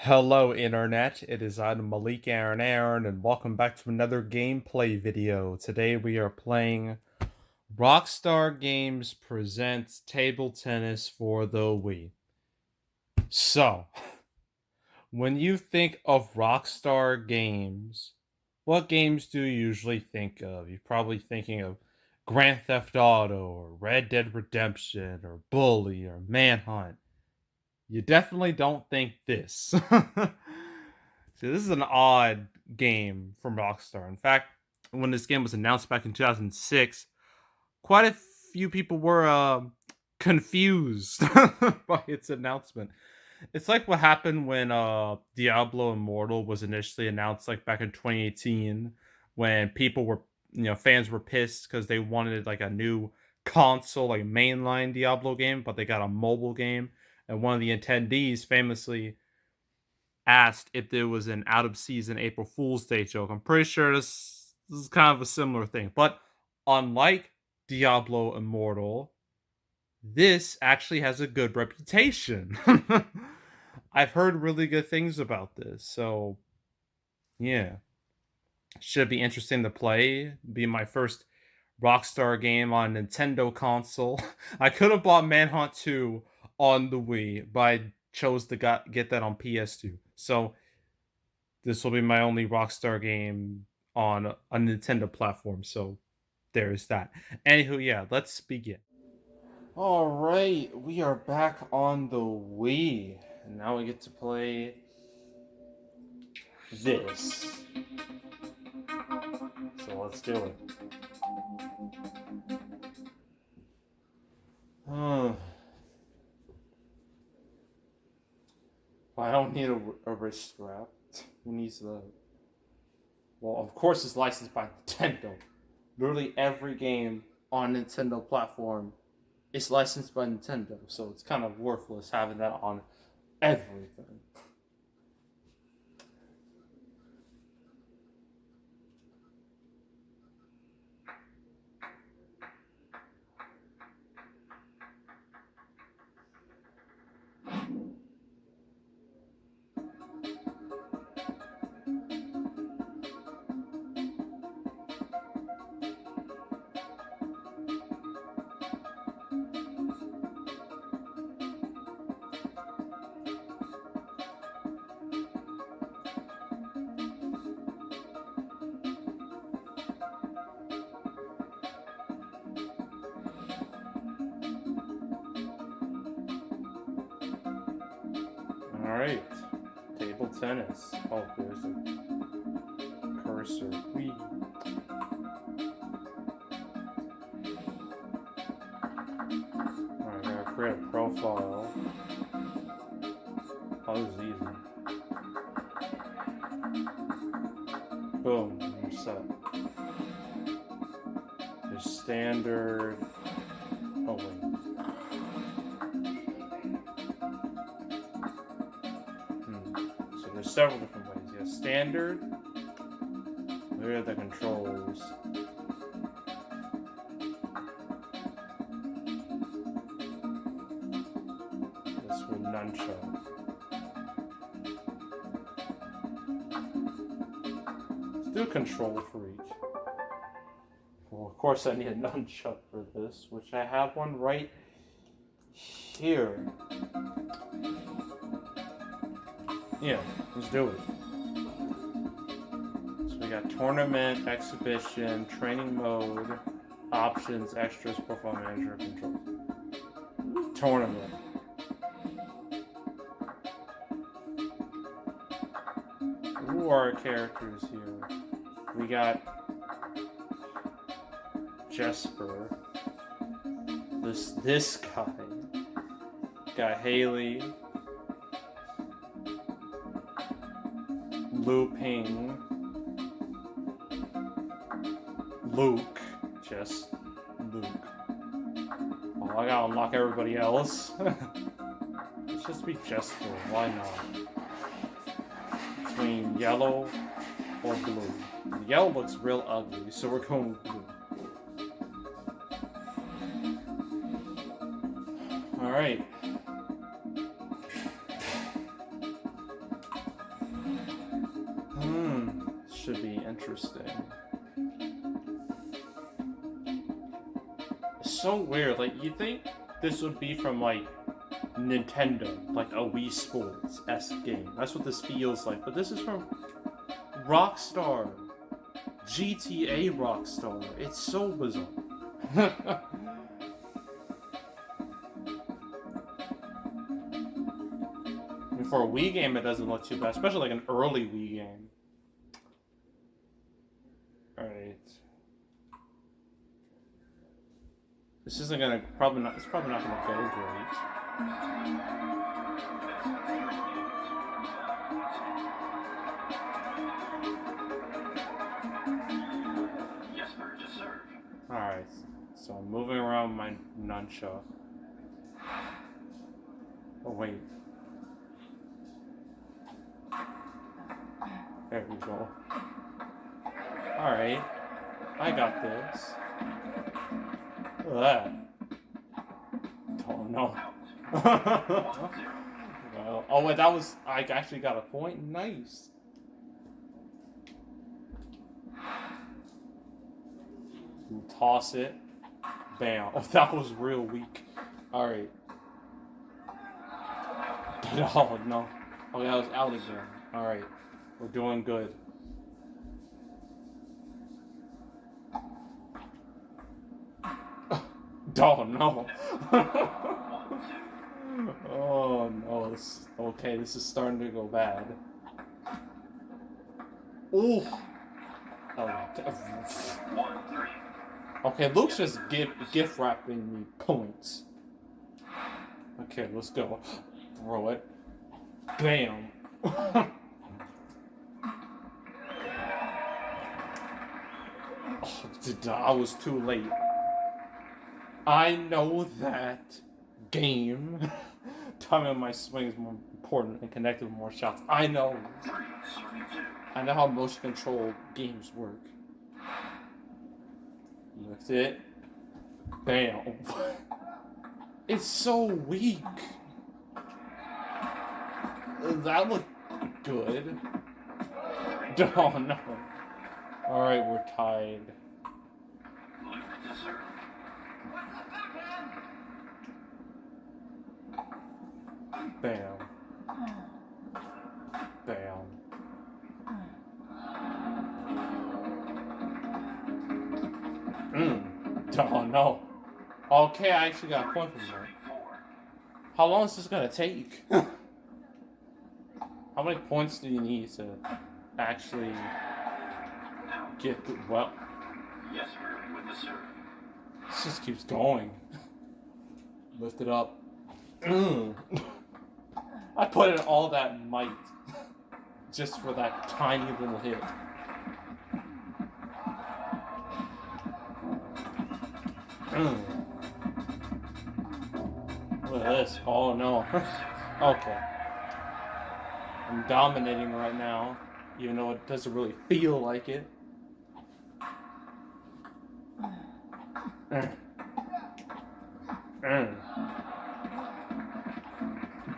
Hello, Internet. It is I, Malik Aaron, and welcome back to another gameplay video. Today we are playing Rockstar Games presents Table Tennis for the Wii. So, when you think of Rockstar Games, what games do you usually think of? You're probably thinking of Grand Theft Auto, or Red Dead Redemption, or Bully, or Manhunt. You definitely don't think this. See, this is an odd game from Rockstar. In fact, when this game was announced back in 2006, quite a few people were confused by its announcement. It's like what happened when Diablo Immortal was initially announced, like back in 2018, when people were, fans were pissed because they wanted like a new console, like mainline Diablo game, but they got a mobile game, and one of the attendees famously asked if there was an out of season April Fool's Day joke. I'm pretty sure this is kind of a similar thing, but unlike Diablo Immortal, this actually has a good reputation. I've heard really good things about this, so yeah, should be interesting to play. Be my first Rockstar game on Nintendo console. I could have bought Manhunt 2 on the Wii, but I chose to get that on PS2. So this will be my only Rockstar game on a Nintendo platform. So there's that. Anywho, yeah, let's begin. All right, we are back on the Wii, and now we get to play this. So let's do it. I don't need a wrist strap. Who needs that? Well, of course, it's licensed by Nintendo. Literally every game on Nintendo platform is licensed by Nintendo, so it's kind of worthless having that on everything. Alright. Table tennis. Oh, there's a cursor. Whee. Alright, gotta create a profile. Oh, this is easy. Boom, you're set. There's standard. Oh, wait. So there's several different ways. Yeah, standard. Here are the controls. This with nunchuck. Let's do a control for each. Well, of course I need a nunchuck for this, which I have one right here. Yeah, let's do it. So we got tournament, exhibition, training mode, options, extras, profile manager, control. Tournament. Who are our characters here? We got Jesper. This guy. Got Haley. Looping. Luke. Just Luke. Oh, I gotta unlock everybody else. Let's just be Jesper. Why not? Between yellow or blue. The yellow looks real ugly, so we're going with blue. Alright. Interesting. It's so weird. Like, you think this would be from, like, Nintendo, like a Wii Sports-esque game. That's what this feels like. But this is from Rockstar. GTA Rockstar. It's so bizarre. For a Wii game, it doesn't look too bad, especially like an early Wii game. Alright. This isn't gonna, it's probably not gonna go great. Alright, so I'm moving around my nunchuck. Oh, wait. There we go. Alright. I got this. Look at that. Oh, no. Well, oh, wait, that was... I actually got a point? Nice. Toss it. Bam. Oh, that was real weak. Alright. Oh, no. Oh, that was out again. Alright. We're doing good. Oh, no. Oh, no. Okay, this is starting to go bad. Ooh. Oh, okay, Luke's just gift wrapping me points. Okay, let's go. Throw it. Bam. I was too late. I know that game. Timing my swing is more important and connected with more shots. I know. I know how motion control games work. Lift it. Bam. It's so weak. That looked good. Oh no. Alright, we're tied. Bam. Bam. Oh no. Okay, I actually got a point from that. How long is this gonna take? How many points do you need to actually get the, well? This just keeps going. Lift it up. I put in all that might just for that tiny little hit. Look at this. Oh no. Okay. I'm dominating right now, even though it doesn't really feel like it.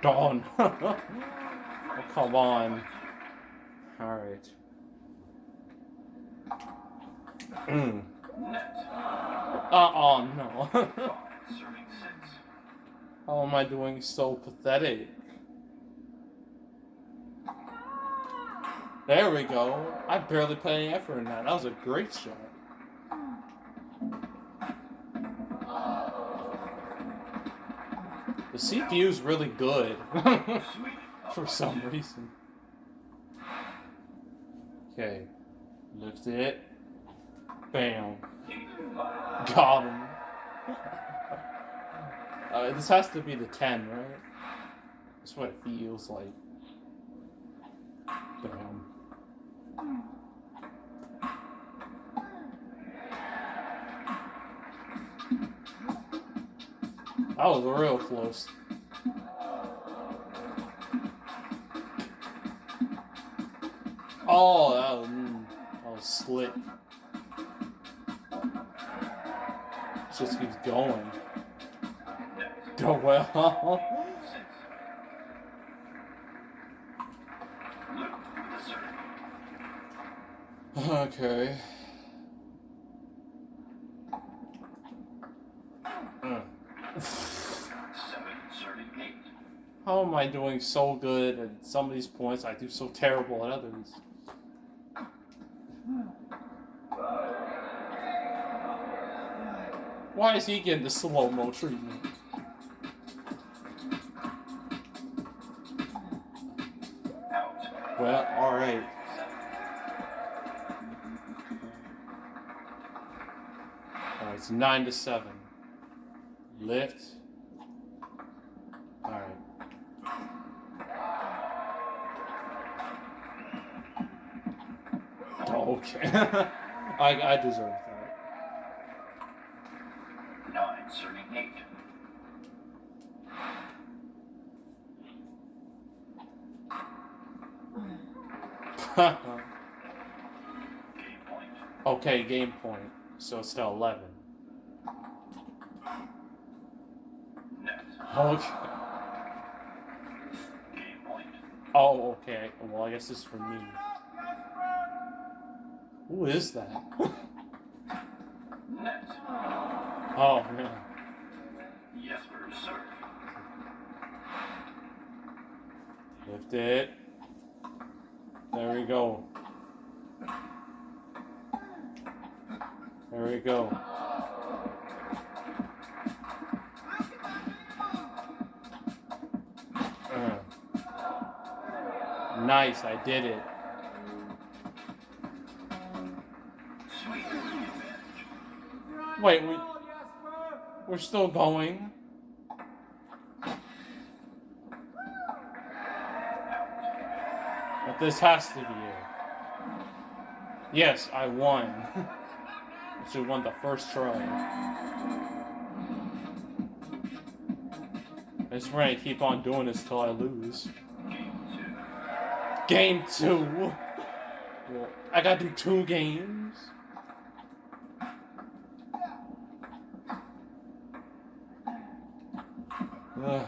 Dawn. Oh, come on. Alright. Oh no. How am I doing so pathetic? There we go. I barely put any effort in that. That was a great shot. The CPU is really good. For some reason. Okay. Lift it. Bam. Got him. This has to be the 10, right? That's what it feels like. Bam. That was real close. Oh, that was slick. Just keeps going. Go well. Okay. How am I doing so good at some of these points? I do so terrible at others. Why is he getting the slow-mo treatment? Well, alright. Alright, it's 9-7. Lift. Alright. Okay. I deserve that. 9 serving 8. Game point. Okay, game point. So it's still 11. Net. Okay. Game point. Oh, okay. Well, I guess this is for me. Who is that? Net. Oh, man. Jesper to serve. Lift it. There we go. There we go. Nice, I did it. Sweet. Wait, we're still going? But this has to be it. Yes, I won. I should have won the first try. I just want to keep on doing this till I lose. Game 2? Well, I gotta do 2 games? Ugh.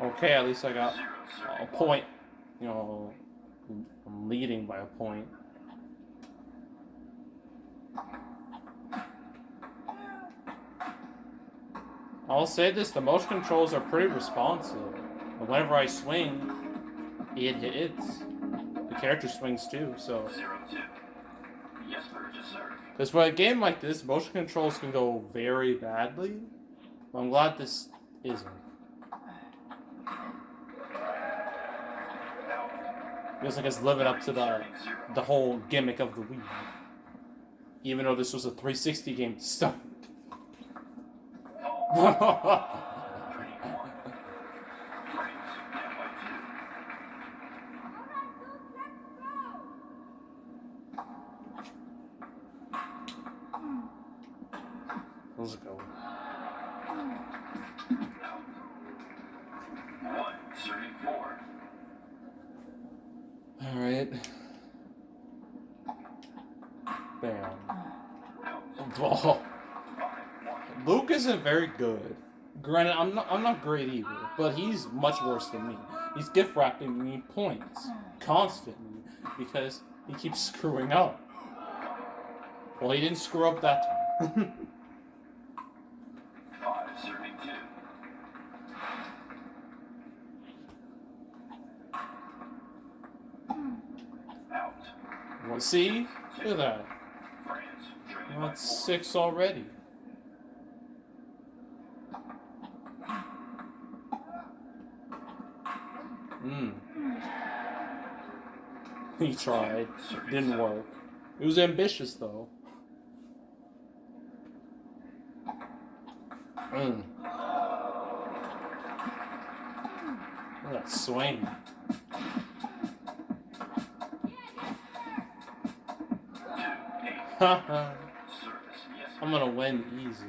Okay, at least I got a point. You know, I'm leading by a point. I'll say this, the motion controls are pretty responsive. And whenever I swing, it hits. The character swings too, so. 0-2. Jesper to serve. Because for a game like this, motion controls can go very badly. I'm glad this isn't. Feels like it's living up to the whole gimmick of the Wii. Even though this was a 360 game to start. Let's go. 1-34. Alright. Bam. Oh. Luke isn't very good. Granted, I'm not great either, but he's much worse than me. He's gift wrapping me points constantly because he keeps screwing up. Well, he didn't screw up that time. 5-2. Out. Well, see? Look at that. France. That's 6 already. He tried. Didn't work. It was ambitious, though. Look at that swing. Haha. I'm gonna win easy.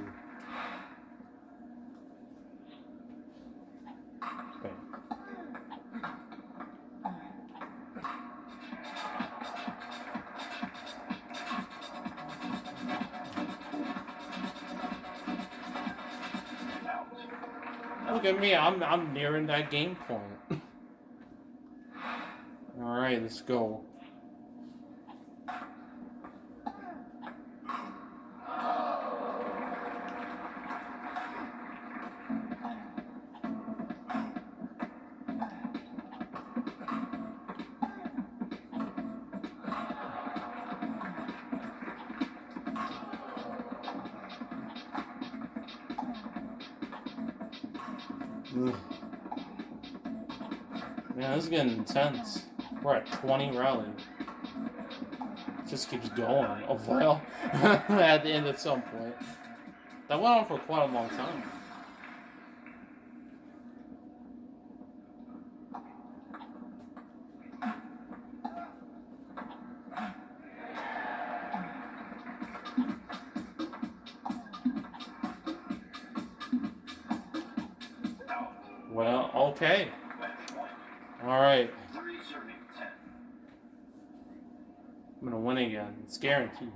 Okay. Look at me, I'm nearing that game point. Alright, let's go. Ugh. Man, this is getting intense. We're at 20 rally. It just keeps going. Oh, well. At the end at some point. That went on for quite a long time. Well, okay. Alright. I'm gonna win again. It's guaranteed.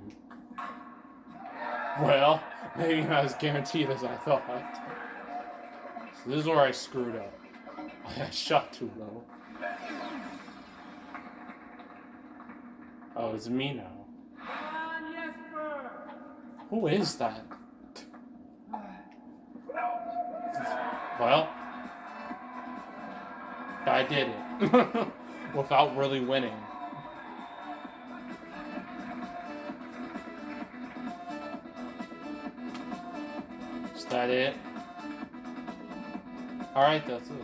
Well, maybe not as guaranteed as I thought. So this is where I screwed up. I shot too low. Oh, it's me now. Who is that? Well, I did it. Without really winning. Is that it? Alright, that's it.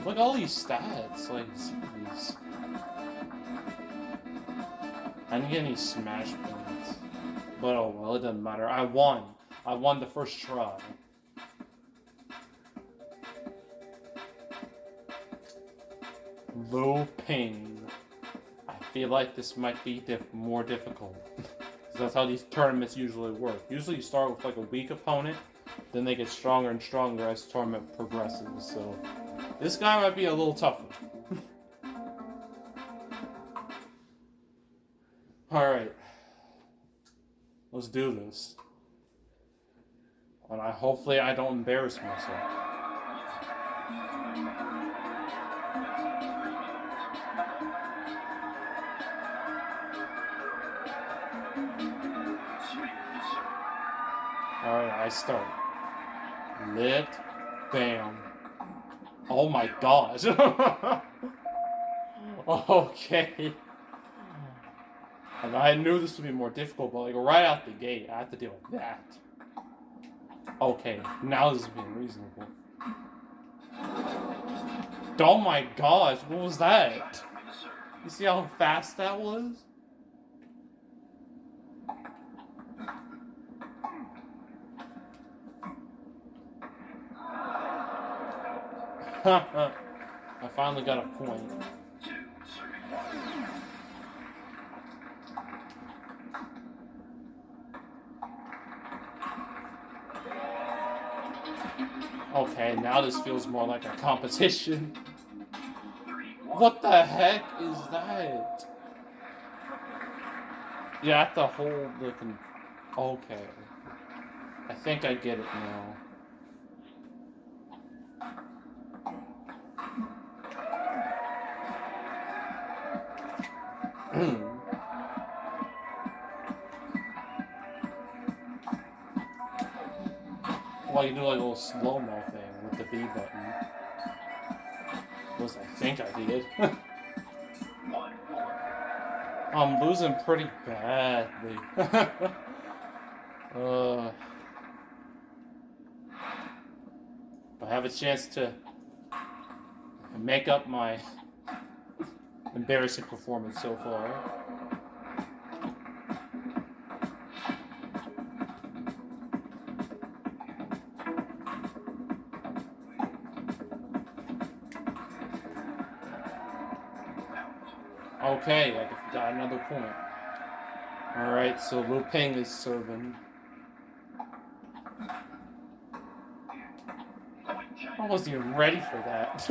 Look at all these stats. Like, jeez. I didn't get any smash points. But oh well, it doesn't matter. I won. I won the first try. Low ping. I feel like this might be more difficult. That's how these tournaments usually work. Usually you start with like a weak opponent, then they get stronger and stronger as the tournament progresses. So this guy might be a little tougher. Alright. Let's do this. And hopefully I don't embarrass myself. Alright, I start. Lit. Bam. Oh my gosh. Okay. And I knew this would be more difficult, but like right out the gate, I have to deal with that. Okay, now this is being reasonable. Oh my gosh, what was that? You see how fast that was? I finally got a point. Okay, now this feels more like a competition. What the heck is that? You have to hold the okay. I think I get it now. Well, you do like a little slow-mo thing with the B button. At least I think I did. I'm losing pretty badly. I have a chance to make up my embarrassing performance so far. Okay, I got another point. Alright, so Lu Ping is serving. I wasn't even ready for that.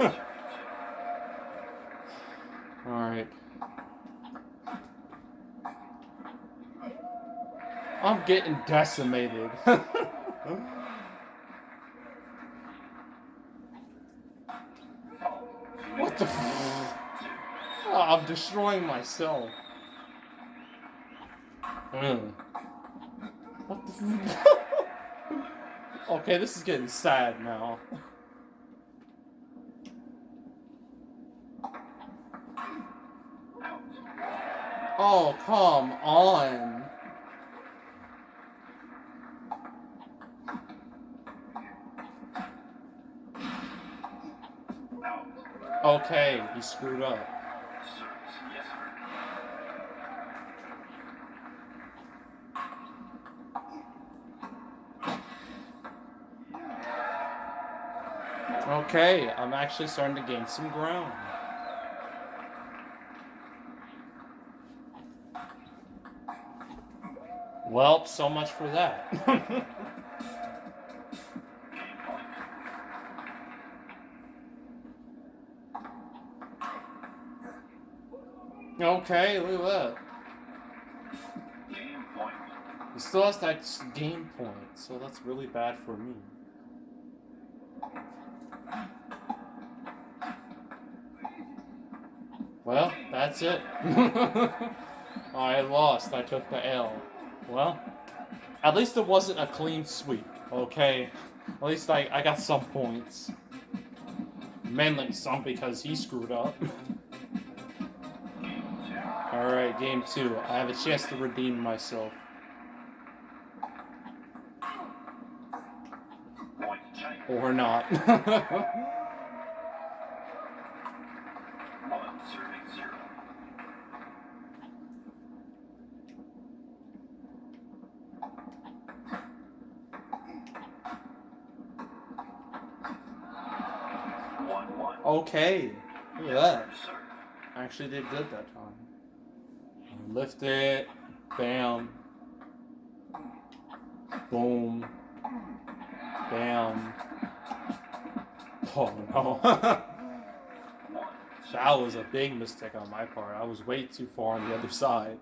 Alright. I'm getting decimated. What the Oh, I'm destroying myself. What the Okay, this is getting sad now. Oh, come on. Okay, he screwed up. Yes, sir. Okay, I'm actually starting to gain some ground. Well, so much for that. Okay, look at that. Game point. He still has that game point, so that's really bad for me. Well, that's it. I lost. I took the L. Well, at least it wasn't a clean sweep, okay? At least I got some points. Mainly some because he screwed up. Alright, game 2. I have a chance to redeem myself. Or not. One serving 0. One. Okay. Look at that. Sir. I actually did good that time. Lift it. Bam. Boom. Bam. Oh no. That was a big mistake on my part. I was way too far on the other side.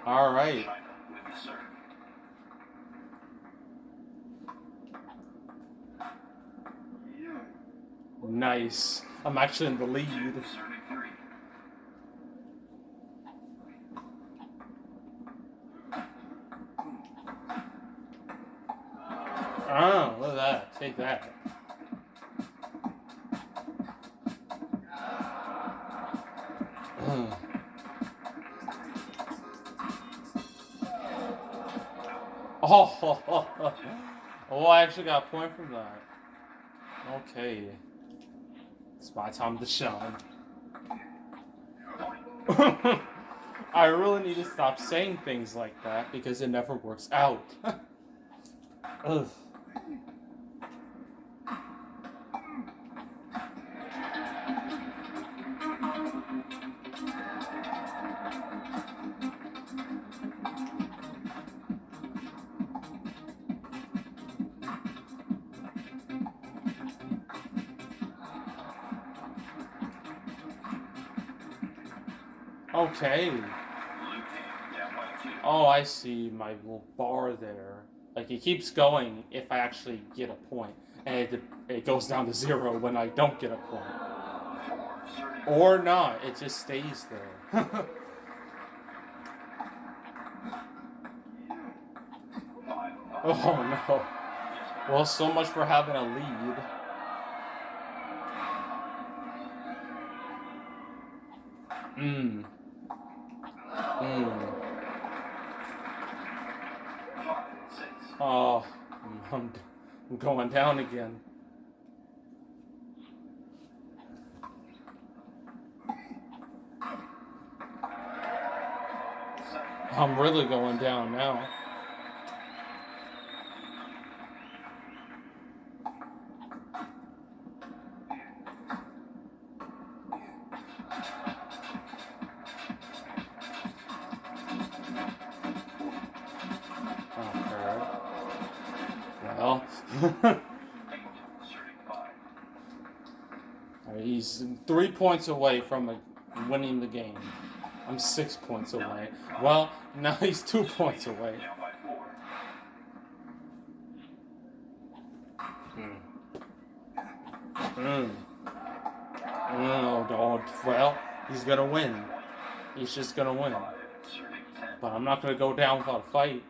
Alright. With the serve. Nice. I'm actually in the lead. Serving 3. Oh, look at that. Take that. Oh, I actually got a point from that. Okay. It's my time to shine. I really need to stop saying things like that because it never works out. Ugh. Okay. Oh, I see my little bar there. Like, it keeps going if I actually get a point. And it goes down to 0 when I don't get a point. Or not. It just stays there. Oh, no. Well, so much for having a lead. Oh, I'm going down again. I'm really going down now. He's 3 points away from winning the game. I'm 6 points away. Well, now he's 2 points away. Down by 4. Oh, God. Well, he's gonna win. He's just gonna win. Serving 10. But I'm not gonna go down without a fight.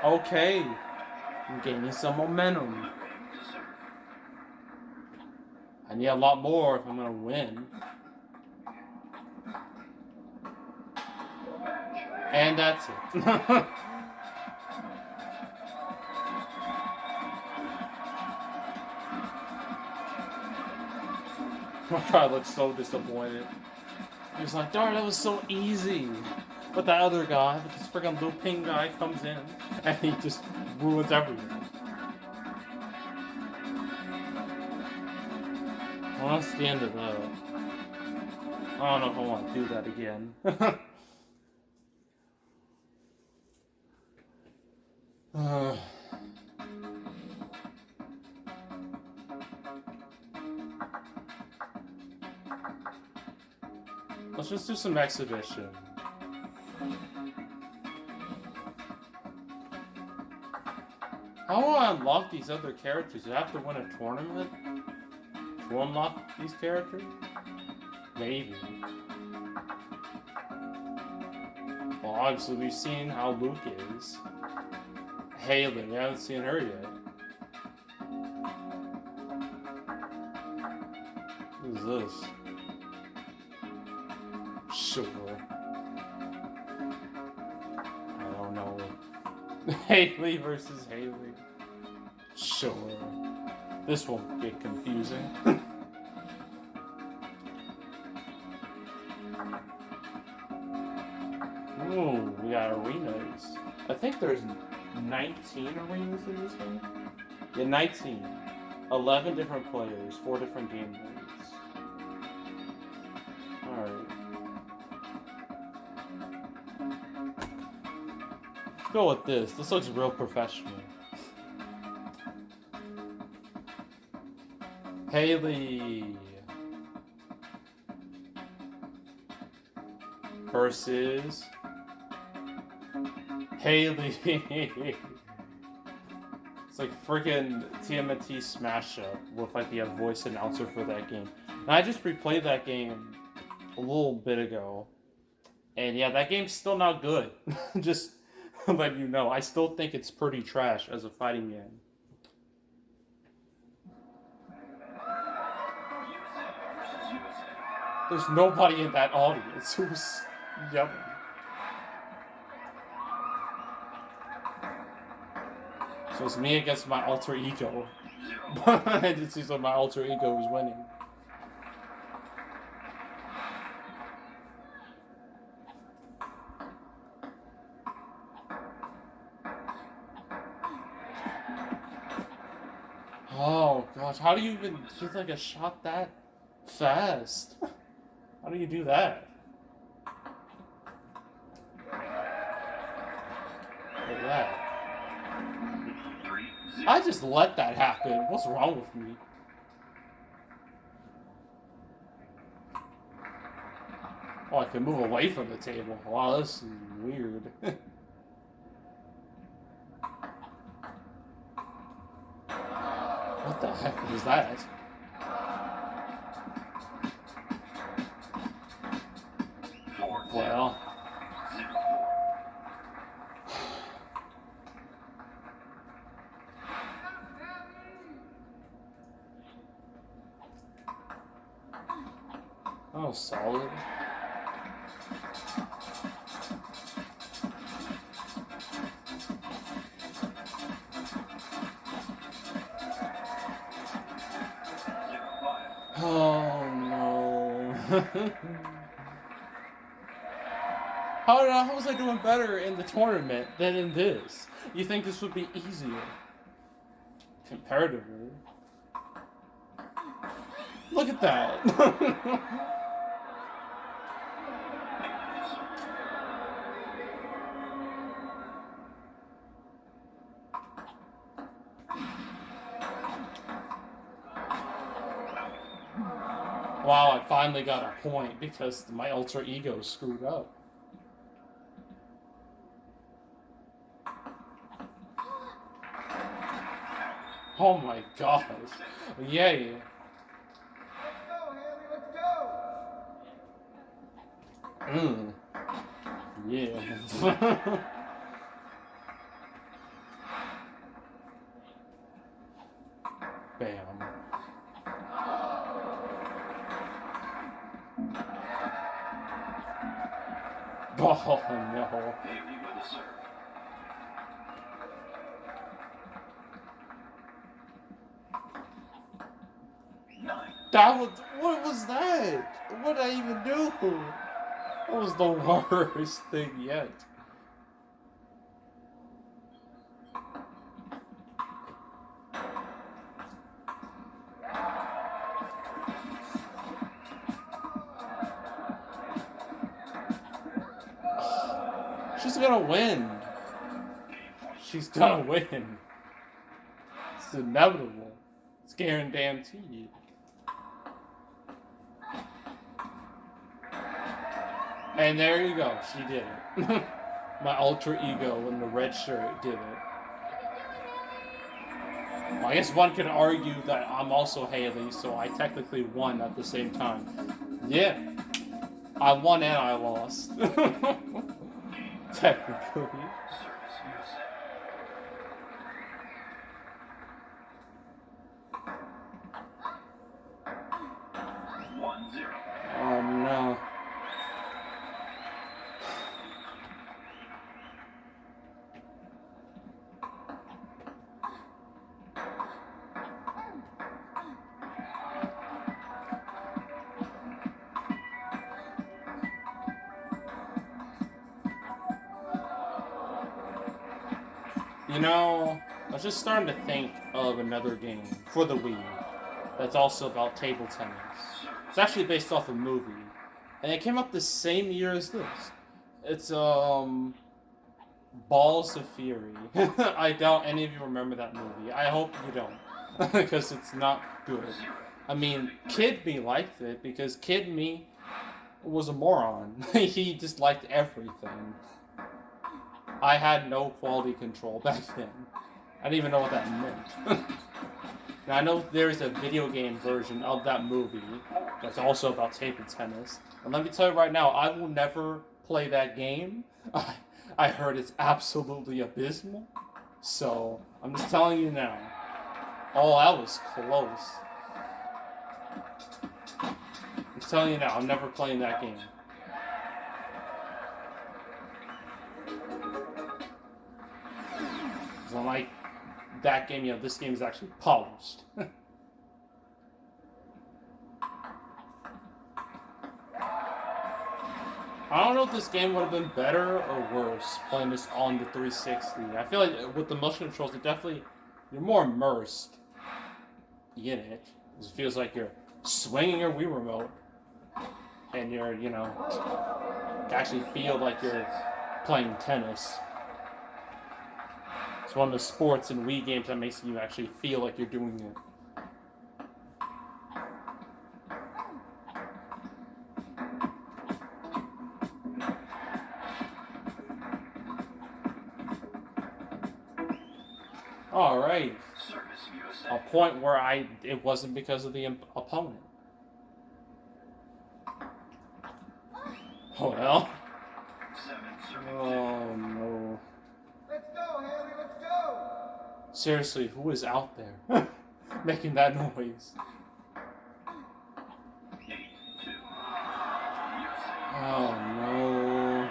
Okay. I'm gaining some momentum. I need a lot more if I'm gonna win. And that's it. My guy looks so disappointed. He was like, darn, that was so easy. But that other guy, but this freaking little pink guy comes in and he just ruins everything. Well, that's the end of that. I don't know if I want to do that again. Let's just do some exhibition. How do I unlock these other characters? Do I have to win a tournament to unlock these characters? Maybe. Well, obviously we've seen how Luke is. Haley, we haven't seen her yet. What is this? Sure. I don't know. Haley versus Haley. Sure. This won't get confusing. Ooh, we got arenas. I think there's 19 arenas in this game. Yeah, 19. 11 different players, 4 different game modes. Alright. Let's go with this. This looks real professional. Haley versus Haley. It's like freaking TMNT Smash Up with like the voice announcer for that game. And I just replayed that game a little bit ago. And yeah, that game's still not good. Just letting you know. I still think it's pretty trash as a fighting game. There's nobody in that audience who's yelling. So it's me against my alter ego. It seems like my alter ego is winning. Oh gosh, how do you even get like a shot that fast? How do you do that? Like that. I just let that happen. What's wrong with me? Oh, I can move away from the table. Wow, this is weird. What the heck is that? Well. Oh, solid. Oh no. How was I doing better in the tournament than in this? You think this would be easier? Comparatively. Look at that. Wow, I finally got a point because my alter ego screwed up. Oh my gosh. Yay. Mmm. Yeah. Bam. Oh no. Haley with a serve. Nine. That was, what was that? What did I even do? That was the worst thing yet. She's gonna win. She's gonna win. It's inevitable. It's guaranteed. And there you go. She did it. My alter ego in the red shirt did it. Well, I guess one could argue that I'm also Haley, so I technically won at the same time. Yeah. I won and I lost. Technically. Service USA. 1-0. Oh no. You know, I was just starting to think of another game for the Wii that's also about table tennis. It's actually based off a movie, and it came up the same year as this. It's Balls of Fury. I doubt any of you remember that movie. I hope you don't, because it's not good. I mean, Kid Me liked it because Kid Me was a moron. He just liked everything. I had no quality control back then. I didn't even know what that meant. Now I know there's a video game version of that movie that's also about table tennis. And let me tell you right now, I will never play that game. I heard it's absolutely abysmal. So I'm just telling you now. Oh, that was close. I'm just telling you now, I'm never playing that game. So like that game, this game is actually polished. I don't know if this game would have been better or worse playing this on the 360. I feel like with the motion controls, you're more immersed in it. It feels like you're swinging your Wii remote, and you're, actually feel like you're playing tennis. It's one of the sports in Wii games that makes you actually feel like you're doing it. All right. Service USA. A point where it wasn't because of the opponent. Oh well. 7 serving 2. Oh no. Let's go, Haley, let's go! Seriously, who is out there making that noise? 8-2. USA. Oh no.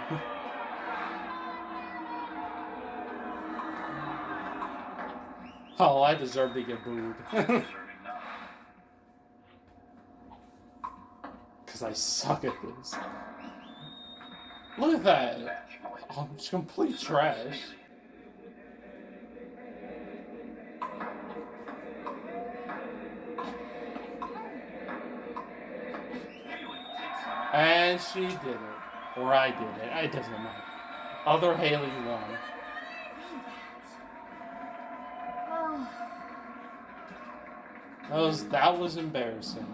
Oh, I deserve to get booed. Serving 9. Because I suck at this. Look at that. Match point. I'm just complete trash. And she did it. Or I did it. It doesn't matter. Other Haley won. That was embarrassing.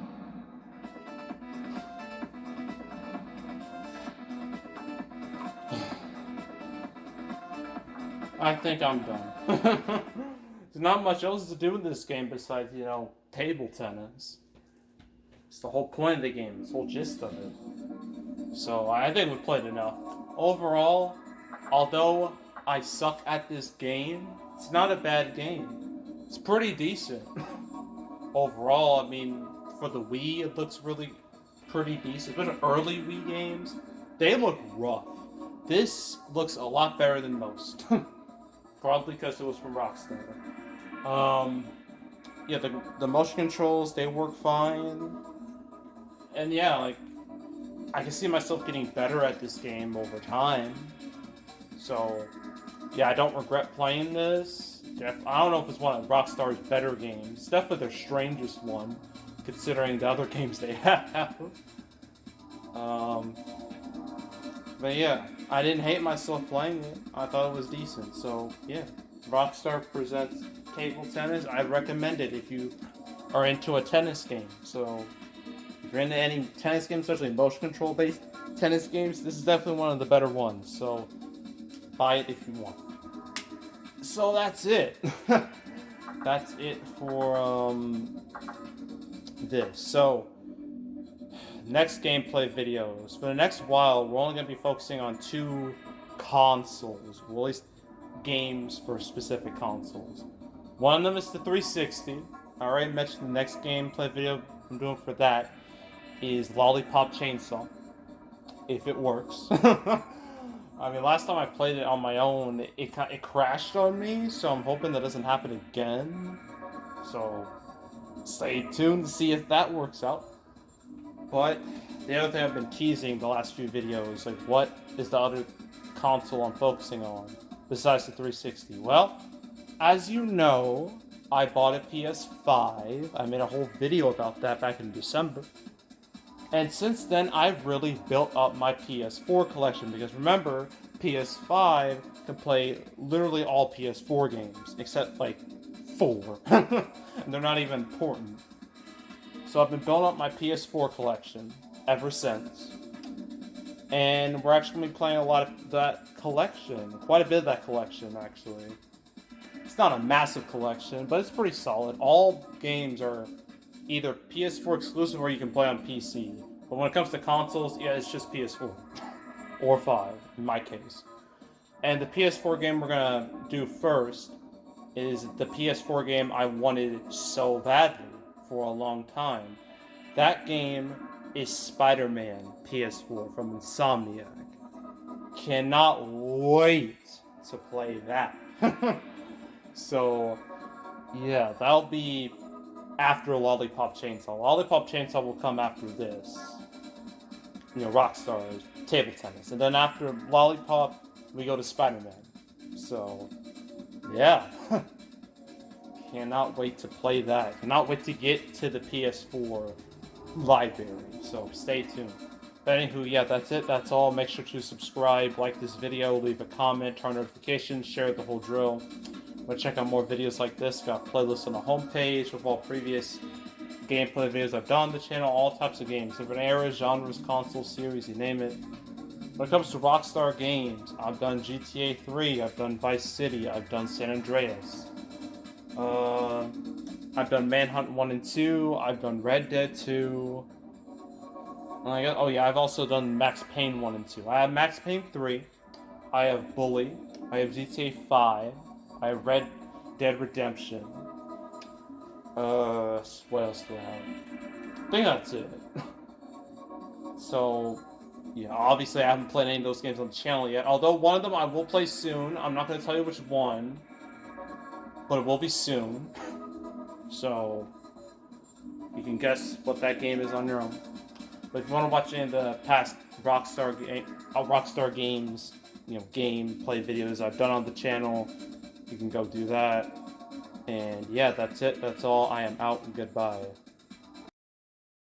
I think I'm done. There's not much else to do in this game besides, table tennis. It's the whole point of the game, the whole gist of it. So I think we played enough. Overall, although I suck at this game, it's not a bad game. It's pretty decent. Overall, I mean, for the Wii, it looks really pretty decent. Especially early Wii games, they look rough. This looks a lot better than most. Probably because it was from Rockstar. Yeah, the motion controls, they work fine. And yeah, like, I can see myself getting better at this game over time. So, yeah, I don't regret playing this. I don't know if it's one of Rockstar's better games. It's definitely their strangest one, considering the other games they have. But yeah, I didn't hate myself playing it. I thought it was decent. So, yeah. Rockstar presents table tennis. I recommend it if you are into a tennis game. So, if you're into any tennis games, especially motion control based tennis games, this is definitely one of the better ones. So, buy it if you want. So that's it. That's it for this. So, next gameplay videos. For the next while, we're only going to be focusing on 2 consoles. Well, at least games for specific consoles. One of them is the 360. I already mentioned the next gameplay video I'm doing for that is Lollipop Chainsaw. If it works. I mean, last time I played it on my own, it crashed on me, so I'm hoping that doesn't happen again. So, stay tuned to see if that works out. But, the other thing I've been teasing the last few videos, like, what is the other console I'm focusing on, besides the 360? Well, as you know, I bought a PS5. I made a whole video about that back in December. And since then, I've really built up my PS4 collection, because remember, PS5 can play literally all PS4 games, except, like, 4. And they're not even important. So I've been building up my PS4 collection ever since. And we're actually going to be playing a lot of that collection. Quite a bit of that collection, actually. It's not a massive collection, but it's pretty solid. All games are either PS4 exclusive or you can play on PC. But when it comes to consoles, yeah, it's just PS4. Or 5, in my case. And the PS4 game we're gonna do first is the PS4 game I wanted so badly for a long time. That game is Spider-Man PS4 from Insomniac. Cannot wait to play that. So, yeah, that'll be after Lollipop Chainsaw. Lollipop Chainsaw will come after this. Rockstar's table tennis. And then after Lollipop, we go to Spider-Man. So, yeah. Cannot wait to play that. Cannot wait to get to the PS4 library. So, stay tuned. But anywho, yeah, that's it. That's all. Make sure to subscribe, like this video, leave a comment, turn notifications, share the whole drill. Want to check out more videos like this? Got playlists on the homepage with all previous gameplay videos I've done on the channel, all types of games, different eras, genres, console series, you name it. When it comes to Rockstar Games, I've done GTA 3, I've done Vice City, I've done San Andreas. I've done Manhunt 1 and 2, I've done Red Dead 2. I've also done Max Payne 1 and 2. I have Max Payne 3, I have Bully, I have GTA 5, I have Red Dead Redemption. What else do I have? I think that's it. So, yeah, obviously I haven't played any of those games on the channel yet. Although one of them I will play soon. I'm not going to tell you which one. But it will be soon. So, you can guess what that game is on your own. But if you want to watch any of the past Rockstar Games, gameplay videos I've done on the channel, you can go do that. And yeah, that's it. That's all. I am out. Goodbye.